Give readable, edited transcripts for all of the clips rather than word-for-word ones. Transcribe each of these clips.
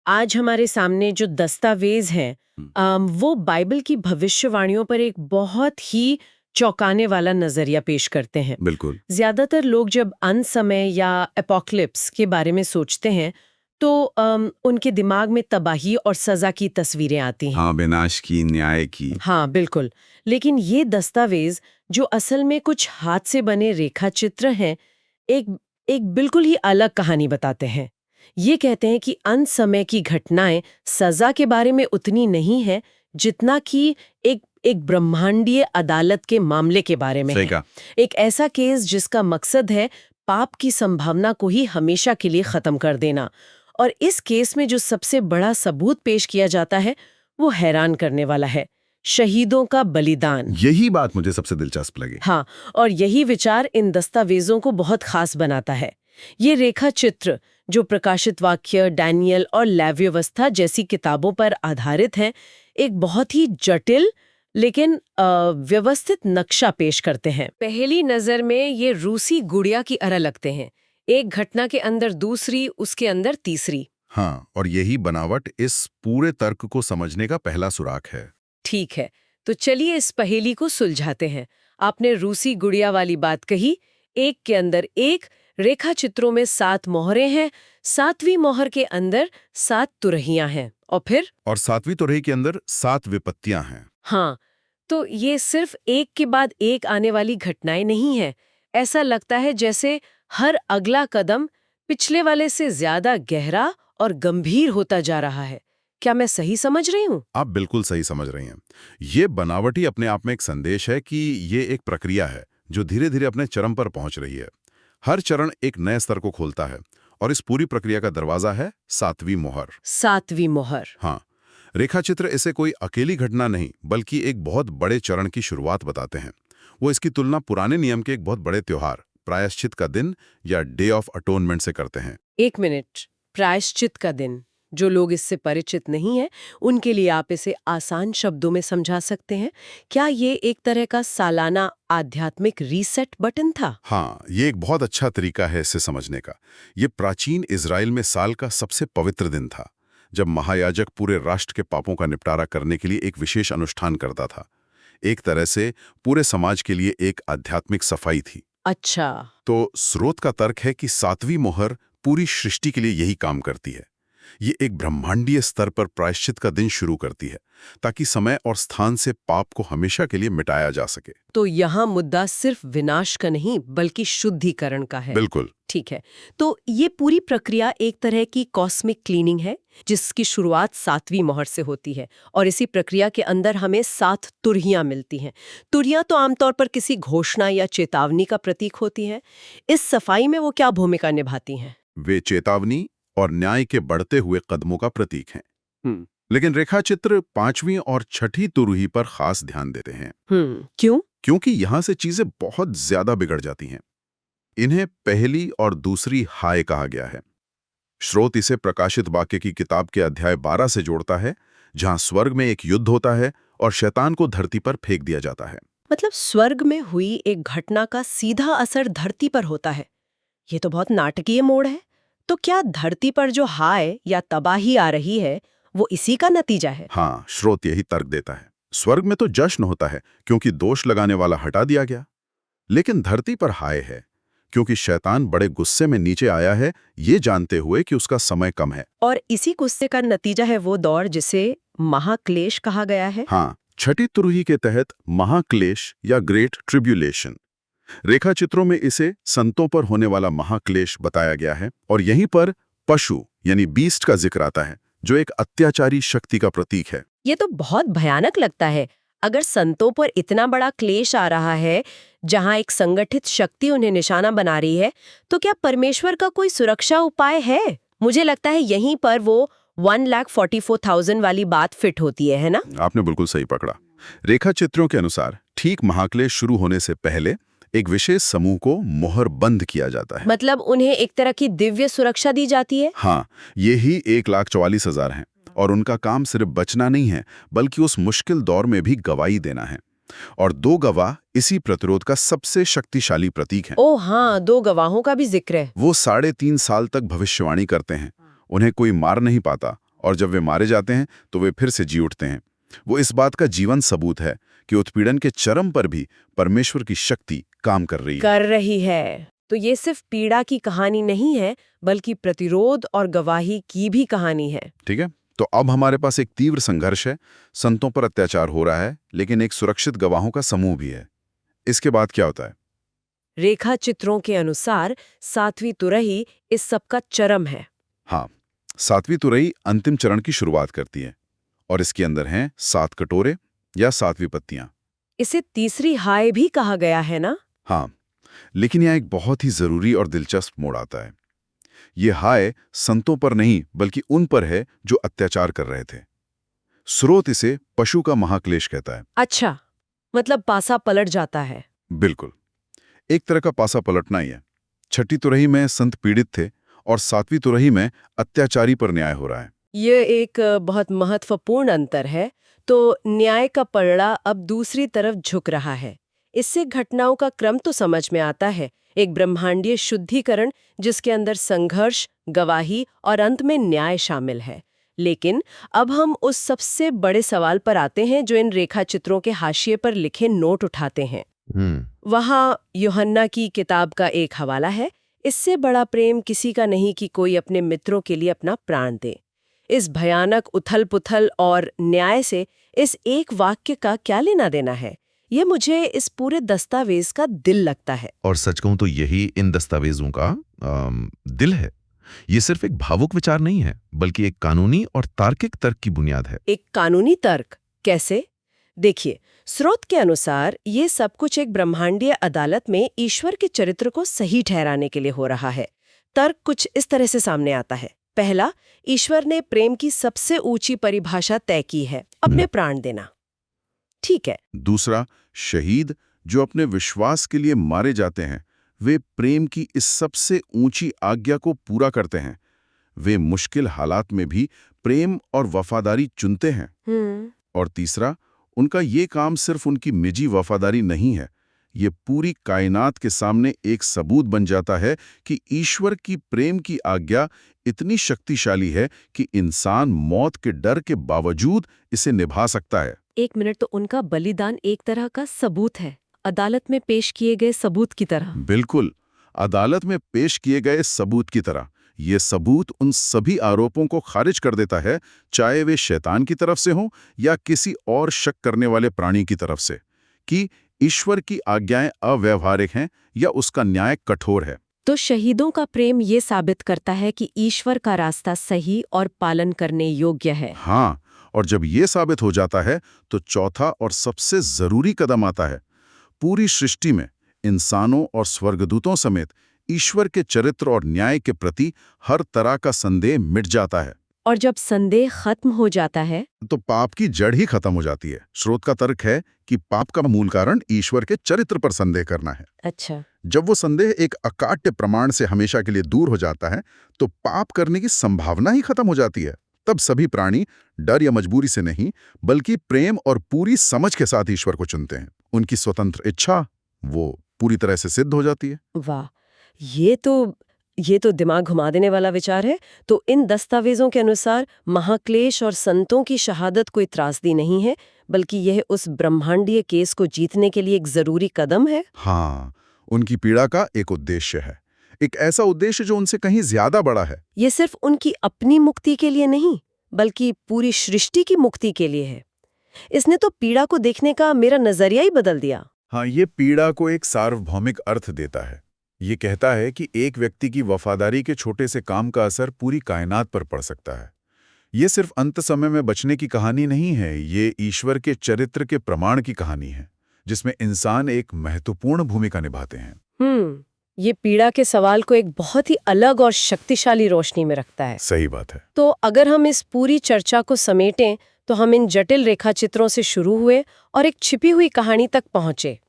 आज हमारे सामने जो दस्तावेज हैं वो बाइबल की भविष्यवाणियों पर एक बहुत ही चौंकाने वाला नजरिया पेश करते हैं। बिल्कुल। ज्यादातर लोग जब अंत समय या एपोकलिप्स के बारे में सोचते हैं तो उनके दिमाग में तबाही और सजा की तस्वीरें आती हैं। हाँ, विनाश की, न्याय की। हाँ बिल्कुल। लेकिन ये दस्तावेज जो असल में कुछ हाथ से बने रेखा चित्र हैं, एक एक बिल्कुल ही अलग कहानी बताते हैं। ये कहते हैं कि अंत समय की घटनाएं सजा के बारे में उतनी नहीं है जितना कि एक एक ब्रह्मांडीय अदालत के मामले के बारे में सही है। कहा। एक ऐसा केस जिसका मकसद है पाप की संभावना को ही हमेशा के लिए खत्म कर देना। और इस केस में जो सबसे बड़ा सबूत पेश किया जाता है वो हैरान करने वाला है, शहीदों का बलिदान। यही बात मुझे सबसे दिलचस्प लगी। हाँ, और यही विचार इन दस्तावेजों को बहुत खास बनाता है। ये रेखा चित्र जो प्रकाशित वाक्य, डैनियल और लेव्यवस्था जैसी किताबों पर आधारित हैं, एक बहुत ही जटिल लेकिन व्यवस्थित नक्शा पेश करते हैं। पहली नजर में ये रूसी गुड़िया की तरह लगते हैं, एक घटना के अंदर दूसरी, उसके अंदर तीसरी। हाँ, और यही बनावट इस पूरे तर्क को समझने का पहला सुराग है। ठीक है, तो चलिए इस पहेली को सुलझाते हैं। आपने रूसी गुड़िया वाली बात कही, एक के अंदर एक, रेखा चित्रों में 7 मोहरें हैं, 7वीं मोहर के अंदर 7 तुरहियां हैं, और फिर और 7वीं तुरही के अंदर 7 विपत्तियां हैं। हाँ, तो ये सिर्फ एक के बाद एक आने वाली घटनाएं नहीं है। ऐसा लगता है जैसे हर अगला कदम पिछले वाले से ज्यादा गहरा और गंभीर होता जा रहा है। क्या मैं सही समझ रही हूँ? आप बिल्कुल सही समझ रही हैं। ये बनावट ही अपने आप में एक संदेश है कि ये एक प्रक्रिया है जो धीरे धीरे अपने चरम पर पहुंच रही है। हर चरण एक नए स्तर को खोलता है और इस पूरी प्रक्रिया का दरवाजा है 7वीं मोहर। 7वीं मोहर। हाँ, रेखाचित्र इसे कोई अकेली घटना नहीं बल्कि एक बहुत बड़े चरण की शुरुआत बताते हैं। वो इसकी तुलना पुराने नियम के एक बहुत बड़े त्योहार प्रायश्चित का दिन या डे ऑफ अटोनमेंट से करते हैं। एक मिनट, प्रायश्चित का दिन। जो लोग इससे परिचित नहीं हैं, उनके लिए आप इसे आसान शब्दों में समझा सकते हैं? क्या ये एक तरह का सालाना आध्यात्मिक रीसेट बटन था? हाँ, ये एक बहुत अच्छा तरीका है इसे समझने का। ये प्राचीन इजराइल में साल का सबसे पवित्र दिन था, जब महायाजक पूरे राष्ट्र के पापों का निपटारा करने के लिए एक विशेष अनुष्ठान करता था। एक तरह से पूरे समाज के लिए एक आध्यात्मिक सफाई थी। अच्छा। तो स्रोत का तर्क है कि 7वीं मोहर पूरी सृष्टि के लिए यही काम करती है। ये एक ब्रह्मांडीय स्तर पर प्रायश्चित का दिन शुरू करती है ताकि समय और स्थान से पाप को हमेशा के लिए मिटाया जा सके। तो यहाँ मुद्दा सिर्फ विनाश का नहीं बल्कि शुद्धिकरण का है। बिल्कुल। ठीक है, तो ये पूरी प्रक्रिया एक तरह की कॉस्मिक क्लीनिंग है जिसकी शुरुआत 7वीं मोहर से होती है, और इसी प्रक्रिया के अंदर हमें 7 तुरहियां मिलती हैं। तुरहियां तो आमतौर पर किसी घोषणा या चेतावनी का प्रतीक होती हैं। इस सफाई में वो क्या भूमिका निभाती हैं? वे चेतावनी और न्याय के बढ़ते हुए कदमों का प्रतीक हैं। लेकिन रेखाचित्र 5वीं और 6ठी तुरही पर खास ध्यान देते हैं। क्यों? क्योंकि यहां से चीजें बहुत ज्यादा बिगड़ जाती हैं। इन्हें पहली और दूसरी हाय कहा गया है। स्रोत इसे प्रकाशित वाक्य की किताब के अध्याय 12 से जोड़ता है, जहां स्वर्ग में एक युद्ध होता है और शैतान को धरती पर फेंक दिया जाता है। मतलब स्वर्ग में हुई एक घटना का सीधा असर धरती पर होता है। ये तो बहुत नाटकीय मोड़ है। तो क्या धरती पर जो हाय या तबाही आ रही है वो इसी का नतीजा है? हाँ, स्रोत यही तर्क देता है। स्वर्ग में तो जश्न होता है क्योंकि दोष लगाने वाला हटा दिया गया, लेकिन धरती पर हाय है क्योंकि शैतान बड़े गुस्से में नीचे आया है, ये जानते हुए कि उसका समय कम है। और इसी गुस्से का नतीजा है वो दौर जिसे महाक्लेश कहा गया है। हाँ, 6ठी तुरही के तहत महाक्लेश या ग्रेट ट्रिब्यूलेशन। रेखा चित्रों में इसे संतों पर होने वाला महाक्लेश बताया गया है, और यहीं पर पशु यानी बीस्ट का जिक्र आता है, जो एक अत्याचारी शक्ति का प्रतीक है। ये तो बहुत भयानक लगता है। अगर संतों पर इतना बड़ा क्लेश आ रहा है जहां एक संगठित शक्ति उन्हें निशाना बना रही है, तो क्या परमेश्वर का कोई सुरक्षा उपाय है? मुझे लगता है यहीं पर वो 1,44,000 वाली बात फिट होती है ना? आपने बिल्कुल सही पकड़ा। रेखा चित्रों के अनुसार ठीक महाक्लेश शुरू होने से पहले एक विशेष समूह को मोहर बंद किया जाता है। मतलब उन्हें एक तरह की दिव्य सुरक्षा दी जाती है? हाँ, ये ही 1,44,000 हैं, और उनका काम सिर्फ बचना नहीं है बल्कि उस मुश्किल दौर में भी गवाही देना है। और 2 गवाह इसी प्रतिरोध का सबसे शक्तिशाली प्रतीक हैं। ओह हाँ, 2 गवाहों का भी जिक्र है। वो 3.5 साल तक भविष्यवाणी करते हैं, उन्हें कोई मार नहीं पाता और जब वे मारे जाते हैं तो वे फिर से जी उठते हैं। वो इस बात का जीवन सबूत है कि उत्पीड़न के चरम पर भी परमेश्वर की शक्ति काम कर रही है। तो ये सिर्फ पीड़ा की कहानी नहीं है, बल्कि प्रतिरोध और गवाही की भी कहानी है। ठीक है, तो अब हमारे पास एक तीव्र संघर्ष है, संतों पर अत्याचार हो रहा है, लेकिन एक सुरक्षित गवाहों का समूह भी है। इसके बाद क्या होता है? रेखा चित्रों के अनुसार 7वीं तुरही इस सब का चरम है। हाँ, 7वीं तुरही अंतिम चरण की शुरुआत करती है और इसके अंदर हैं 7 कटोरे या 7 विपत्तियां। इसे तीसरी हाय भी कहा गया है ना? हाँ, लेकिन यहाँ एक बहुत ही जरूरी और दिलचस्प मोड़ आता है। ये हाय संतों पर नहीं बल्कि उन पर है जो अत्याचार कर रहे थे। स्रोत इसे पशु का महाक्लेश कहता है। अच्छा, मतलब पासा पलट जाता है। बिल्कुल, एक तरह का पासा पलटना ही है। 6ठी तुरही में संत पीड़ित थे और 7वीं तुरही में अत्याचारी पर न्याय हो रहा है। ये एक बहुत महत्वपूर्ण अंतर है। तो न्याय का पलड़ा अब दूसरी तरफ झुक रहा है। इससे घटनाओं का क्रम तो समझ में आता है, एक ब्रह्मांडीय शुद्धिकरण जिसके अंदर संघर्ष, गवाही और अंत में न्याय शामिल है। लेकिन अब हम उस सबसे बड़े सवाल पर आते हैं जो इन रेखा चित्रों के हाशिए पर लिखे नोट उठाते हैं। वहाँ यूहन्ना की किताब का एक हवाला है, इससे बड़ा प्रेम किसी का नहीं कि कोई अपने मित्रों के लिए अपना प्राण दे। इस भयानक उथल-पुथल और न्याय से इस एक वाक्य का क्या लेना देना है? ये मुझे इस पूरे दस्तावेज का दिल लगता है। और सच कहूं तो यही इन दस्तावेजों का दिल है। ये सिर्फ एक भावुक विचार नहीं है, बल्कि एक कानूनी और तार्किक तर्क की बुनियाद है। एक कानूनी तर्क कैसे? देखिए, स्रोत के अनुसार ये सब कुछ एक ब्रह्मांडीय अदालत में ईश्वर के चरित्र को सही ठहराने के लिए हो रहा है। तर्क कुछ इस तरह से सामने आता है। पहला, ईश्वर ने प्रेम की सबसे ऊंची परिभाषा तय की है, अपने प्राण देना। ठीक है। दूसरा, शहीद जो अपने विश्वास के लिए मारे जाते हैं, वे प्रेम की इस सबसे ऊंची आज्ञा को पूरा करते हैं। वे मुश्किल हालात में भी प्रेम और वफादारी चुनते हैं। और तीसरा, उनका ये काम सिर्फ उनकी निजी वफादारी नहीं है, ये पूरी कायनात के सामने एक सबूत बन जाता है कि ईश्वर की प्रेम की आज्ञा इतनी शक्तिशाली है कि इंसान मौत के डर के बावजूद इसे निभा सकता है। 1 मिनट, तो उनका बलिदान एक तरह का सबूत है, अदालत में पेश किए गए सबूत की तरह। बिल्कुल, अदालत में पेश किए गए सबूत की तरह। ये सबूत उन सभी आरोपों को खारिज कर देता है, चाहे वे शैतान की तरफ से हों या किसी और शक करने वाले प्राणी की तरफ से, कि ईश्वर की आज्ञाएं अव्यावहारिक हैं या उसका न्याय कठोर है। तो शहीदों का प्रेम ये साबित करता है कि ईश्वर का रास्ता सही और पालन करने योग्य है। हाँ, और जब ये साबित हो जाता है तो चौथा और सबसे जरूरी कदम आता है। पूरी सृष्टि में इंसानों और स्वर्गदूतों समेत ईश्वर के चरित्र और न्याय के प्रति हर तरह का संदेह मिट जाता है। और जब संदेह खत्म हो जाता है तो पाप की जड़ ही खत्म हो जाती है। स्रोत का तर्क है कि पाप का मूल कारण ईश्वर के चरित्र पर संदेह करना है। अच्छा, जब वो संदेह एक अकाट्य प्रमाण से हमेशा के लिए दूर हो जाता है तो पाप करने की संभावना ही खत्म हो जाती है। तब सभी प्राणी डर या मजबूरी से नहीं बल्कि प्रेम और पूरी समझ के साथ ईश्वर को चुनते हैं। उनकी स्वतंत्र इच्छा वो पूरी तरह से सिद्ध हो जाती है। वाह, ये तो दिमाग घुमा देने वाला विचार है। तो इन दस्तावेजों के अनुसार महाक्लेश और संतों की शहादत कोई त्रासदी नहीं है, बल्कि यह उस ब्रह्मांडीय केस को जीतने के लिए एक जरूरी कदम है। हाँ, उनकी पीड़ा का एक उद्देश्य है, एक ऐसा उद्देश्य जो उनसे कहीं ज्यादा बड़ा है। ये सिर्फ उनकी अपनी मुक्ति के लिए नहीं, बल्कि पूरी सृष्टि की मुक्ति के लिए है। इसने तो पीड़ा को देखने का मेरा नजरिया ही बदल दिया। हाँ, ये पीड़ा को एक सार्वभौमिक अर्थ देता है। ये कहता है कि एक व्यक्ति की वफादारी के छोटे से काम का असर पूरी कायनात पर पड़ सकता है। ये सिर्फ अंत समय में बचने की कहानी नहीं है, ये ईश्वर के चरित्र के प्रमाण की कहानी है, जिसमें इंसान एक महत्वपूर्ण भूमिका निभाते हैं। ये पीड़ा के सवाल को एक बहुत ही अलग और शक्तिशाली रोशनी में रखता है। सही बात है। तो अगर हम इस पूरी चर्चा को समेटें तो हम इन जटिल रेखाचित्रों से शुरू हुए और एक छिपी हुई कहानी तक पहुंचे।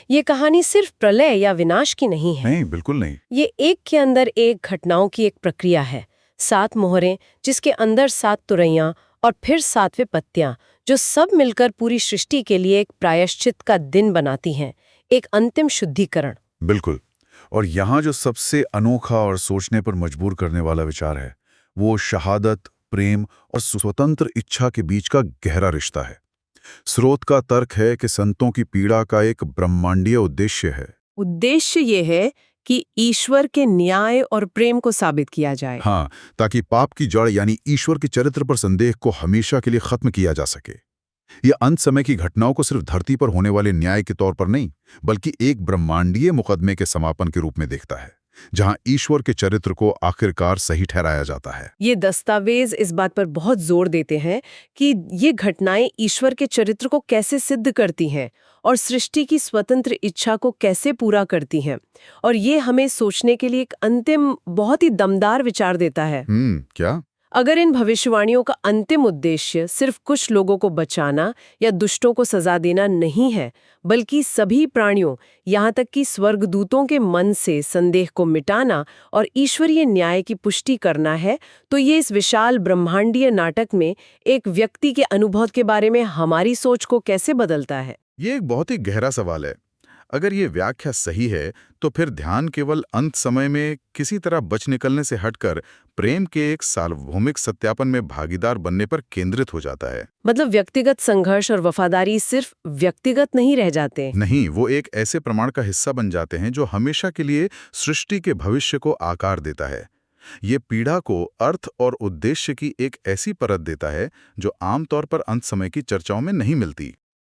ये कहानी सिर्फ प्रलय या विनाश की नहीं है। नहीं, बिल्कुल नहीं। ये एक के अंदर एक घटनाओं की एक प्रक्रिया है। 7 मोहरें, जिसके अंदर 7 तुरैयां और फिर 7 विपत्तियां, जो सब मिलकर पूरी सृष्टि के लिए एक प्रायश्चित का दिन बनाती हैं, एक अंतिम शुद्धिकरण। बिल्कुल। और यहाँ जो सबसे अनोखा और सोचने पर मजबूर करने वाला विचार है, वो शहादत प्रेम और स्वतंत्र इच्छा के बीच का गहरा रिश्ता है। स्रोत का तर्क है कि संतों की पीड़ा का एक ब्रह्मांडीय उद्देश्य है। उद्देश्य ये है कि ईश्वर के न्याय और प्रेम को साबित किया जाए। हाँ, ताकि पाप की जड़ यानी ईश्वर के चरित्र पर संदेह को हमेशा के लिए खत्म किया जा सके। यह अंत समय की घटनाओं को सिर्फ धरती पर होने वाले न्याय के तौर पर नहीं, बल्कि एक ब्रह्मांडीय मुकदमे के समापन के रूप में देखता है, जहां ईश्वर के चरित्र को आखिरकार सही ठहराया जाता है। ये दस्तावेज इस बात पर बहुत जोर देते हैं कि ये घटनाएं ईश्वर के चरित्र को कैसे सिद्ध करती हैं और सृष्टि की स्वतंत्र इच्छा को कैसे पूरा करती हैं। और ये हमें सोचने के लिए एक अंतिम बहुत ही दमदार विचार देता है। क्या? अगर इन भविष्यवाणियों का अंतिम उद्देश्य सिर्फ कुछ लोगों को बचाना या दुष्टों को सजा देना नहीं है, बल्कि सभी प्राणियों, यहाँ तक कि स्वर्गदूतों के मन से संदेह को मिटाना और ईश्वरीय न्याय की पुष्टि करना है, तो ये इस विशाल ब्रह्मांडीय नाटक में एक व्यक्ति के अनुभव के बारे में हमारी सोच को कैसे बदलता है? ये एक बहुत ही गहरा सवाल है। अगर ये व्याख्या सही है, तो फिर ध्यान केवल अंत समय में किसी तरह बच निकलने से हटकर प्रेम के एक सार्वभौमिक सत्यापन में भागीदार बनने पर केंद्रित हो जाता है। मतलब व्यक्तिगत संघर्ष और वफादारी सिर्फ व्यक्तिगत नहीं रह जाते। नहीं, वो एक ऐसे प्रमाण का हिस्सा बन जाते हैं जो हमेशा के लिए सृष्टि के भविष्य को आकार देता है। ये पीड़ा को अर्थ और उद्देश्य की एक ऐसी परत देता है जो आमतौर पर अंत समय की चर्चाओं में नहीं मिलती।